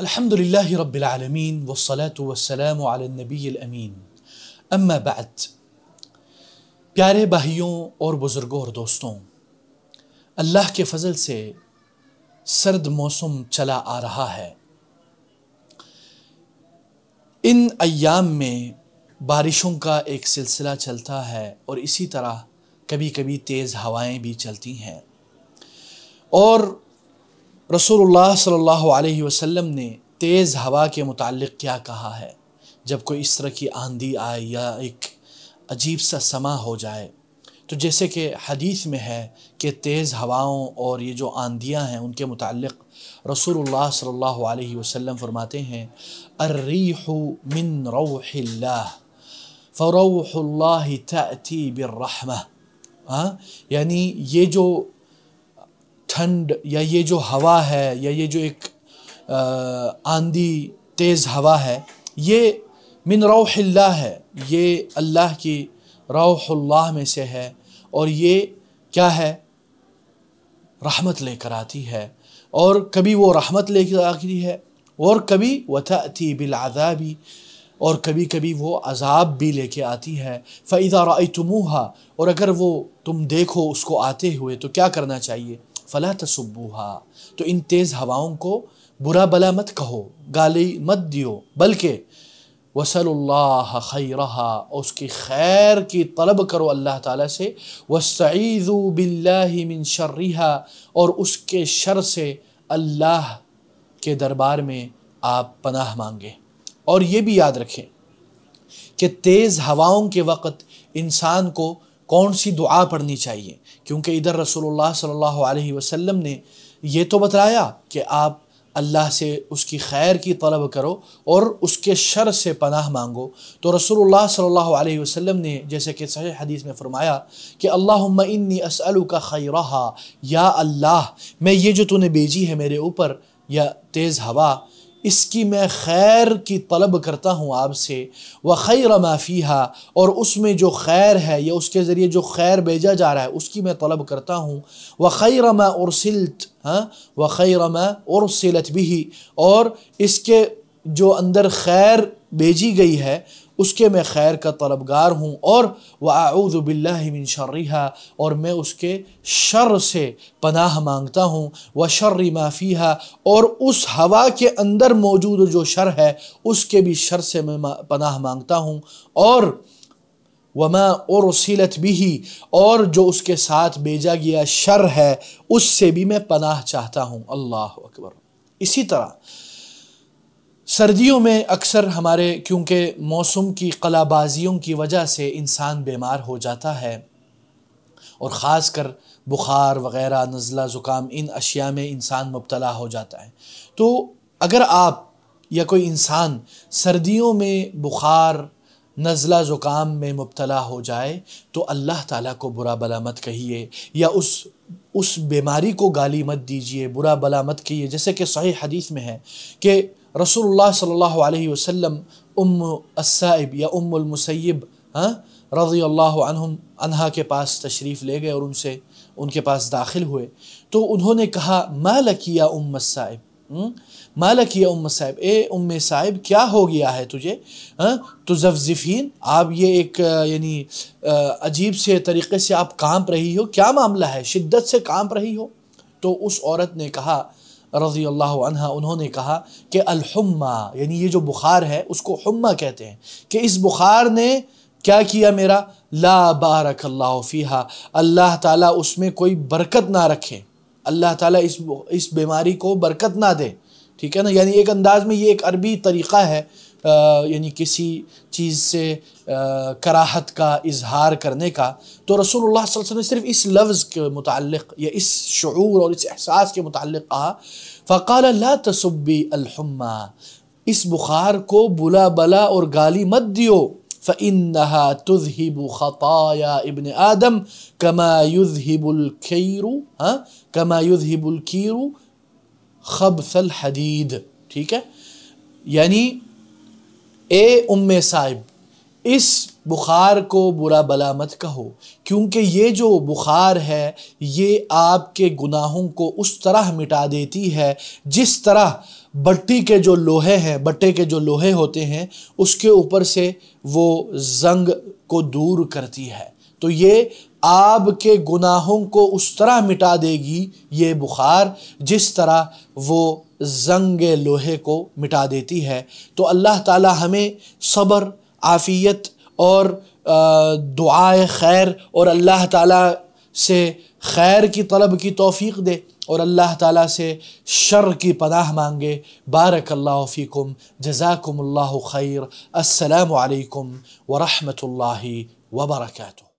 الحمد للہ رب العالمین والصلاة والسلام علی النبی الامین اما بعد۔ پیارے بھائیوں اور بزرگوں اور دوستوں، اللہ کے فضل سے سرد موسم چلا آ رہا ہے۔ ان ایام میں بارشوں کا ایک سلسلہ چلتا ہے اور اسی طرح کبھی کبھی تیز ہوائیں بھی چلتی ہیں، اور رسول اللہ صلی اللہ علیہ وسلم نے تیز ہوا کے متعلق کیا کہا ہے؟ جب کوئی اس طرح کی آندھی آئے یا ایک عجیب سا سما ہو جائے، تو جیسے کہ حدیث میں ہے کہ تیز ہواؤں اور یہ جو آندھیاں ہیں ان کے متعلق رسول اللہ صلی اللہ علیہ وسلم فرماتے ہیں الریح من روح اللہ فروح اللہ تأتی بالرحمہ۔ یعنی یہ جو ٹھنڈ یا یہ جو ہوا ہے یا یہ جو ایک آندھی تیز ہوا ہے، یہ من روح اللہ ہے، یہ اللہ کی روح اللہ میں سے ہے، اور یہ کیا ہے؟ رحمت لے کر آتی ہے، اور کبھی وہ رحمت لے کر آتی ہے اور کبھی وَتَأْتِي بِالْعَذَابِ، اور کبھی کبھی وہ عذاب بھی لے کے آتی ہے۔ فَإِذَا رَأَيْتُمُوهَا، اور اگر وہ تم دیکھو اس کو آتے ہوئے تو کیا کرنا چاہیے؟ فَلَا تَسُبُّوهَا، تو ان تیز ہواؤں کو برا بلا مت کہو، گالی مت دیو، بلکہ وَسَلُوا اللَّهَ خَيْرَهَا، اس کی خیر کی طلب کرو اللہ تعالیٰ سے، وَاسْتَعِيذُوا بِاللَّهِ مِن شَرِّهَا، اور اس کے شر سے اللہ کے دربار میں آپ پناہ مانگیں۔ اور یہ بھی یاد رکھیں کہ تیز ہواؤں کے وقت انسان کو کون سی دعا پڑھنی چاہیے، کیونکہ ادھر رسول اللہ صلی اللہ علیہ وسلم نے یہ تو بتایا کہ آپ اللہ سے اس کی خیر کی طلب کرو اور اس کے شر سے پناہ مانگو، تو رسول اللہ صلی اللہ علیہ وسلم نے جیسے کہ صحیح حدیث میں فرمایا کہ اللہم انی اسألک خیرہا، یا اللہ میں یہ جو تو نے بھیجی ہے میرے اوپر یا تیز ہوا، اس کی میں خیر کی طلب کرتا ہوں آپ سے، وَخَيْرَ مَا فِيهَا، اور اس میں جو خیر ہے یا اس کے ذریعے جو خیر بھیجا جا رہا ہے اس کی میں طلب کرتا ہوں، وَخَيْرَ مَا أُرْسِلْتْ، وَخَيْرَ مَا أُرْسِلَتْ بِهِ، اور اس کے جو اندر خیر بھیجی گئی ہے اس کے میں خیر کا طلبگار ہوں، اور وَأَعُوذُ بِاللَّهِ مِن شَرِّهَا، اور میں اس کے شر سے پناہ مانگتا ہوں، وَشَرِّ مَا فِيهَا، اور اس ہوا کے اندر موجود جو شر ہے اس کے بھی شر سے میں پناہ مانگتا ہوں، اور وَمَا أُرْسِلَتْ بِهِ، اور جو اس کے ساتھ بھیجا گیا شر ہے اس سے بھی میں پناہ چاہتا ہوں۔ اللہ اکبر۔ اسی طرح سردیوں میں اکثر ہمارے کیونکہ موسم کی قلہ بازیوں کی وجہ سے انسان بیمار ہو جاتا ہے، اور خاص کر بخار وغیرہ، نزلہ زکام، ان اشیاء میں انسان مبتلا ہو جاتا ہے۔ تو اگر آپ یا کوئی انسان سردیوں میں بخار نزلہ زکام میں مبتلا ہو جائے تو اللہ تعالیٰ کو برا بلا مت کہیے، یا اس بیماری کو گالی مت دیجیے، برا بلا مت کہیے، جیسے کہ صحیح حدیث میں ہے کہ رسول اللہ صلی اللہ علیہ وسلم ام السائب یا ام المسیب رضی اللہ عنہا کے پاس تشریف لے گئے اور ان کے پاس داخل ہوئے، تو انہوں نے کہا ما لک یا ام السائب، ما لک یا ام السائب، اے ام سائب کیا ہو گیا ہے تجھے؟ تزفزفین، آپ یہ ایک یعنی عجیب سے طریقے سے آپ کانپ رہی ہو، کیا معاملہ ہے؟ شدت سے کانپ رہی ہو؟ تو اس عورت نے کہا رضی اللہ عنہ، انہوں نے کہا کہ الحمہ، یعنی یہ جو بخار ہے اس کو حمہ کہتے ہیں، کہ اس بخار نے کیا کیا میرا؟ لا بارک اللہ فیہا، اللہ تعالیٰ اس میں کوئی برکت نہ رکھے، اللہ تعالیٰ اس بیماری کو برکت نہ دے، ٹھیک ہے نا؟ یعنی ایک انداز میں یہ ایک عربی طریقہ ہے یعنی کسی چیز سے کراہت کا اظہار کرنے کا۔ تو رسول اللہ صلی اللہ علیہ وسلم نے صرف اس لفظ کے متعلق یا اس شعور اور اس احساس کے متعلق کہا، فقال لا تسبی الحمہ، اس بخار کو بلا بلا اور گالی مت دیو، فإنها تذهب خطايا ابن آدم كما يذهب الكير خبث الحدید، ٹھیک ہے؟ یعنی اے ام صاحب، اس بخار کو برا بلا مت کہو، کیونکہ یہ جو بخار ہے یہ آپ کے گناہوں کو اس طرح مٹا دیتی ہے جس طرح بٹی کے جو لوہے ہیں، بٹے کے جو لوہے ہوتے ہیں اس کے اوپر سے وہ زنگ کو دور کرتی ہے۔ تو یہ آپ کے گناہوں کو اس طرح مٹا دے گی یہ بخار جس طرح وہ زنگ لوہے کو مٹا دیتی ہے۔ تو اللہ تعالی ہمیں صبر، عافیت اور دعائے خیر اور اللہ تعالیٰ سے خیر کی طلب کی توفیق دے اور اللہ تعالیٰ سے شر کی پناہ مانگے۔ بارک اللہ فیکم، جزاکم اللہ خیر، السلام علیکم ورحمۃ اللہ وبرکاتہ۔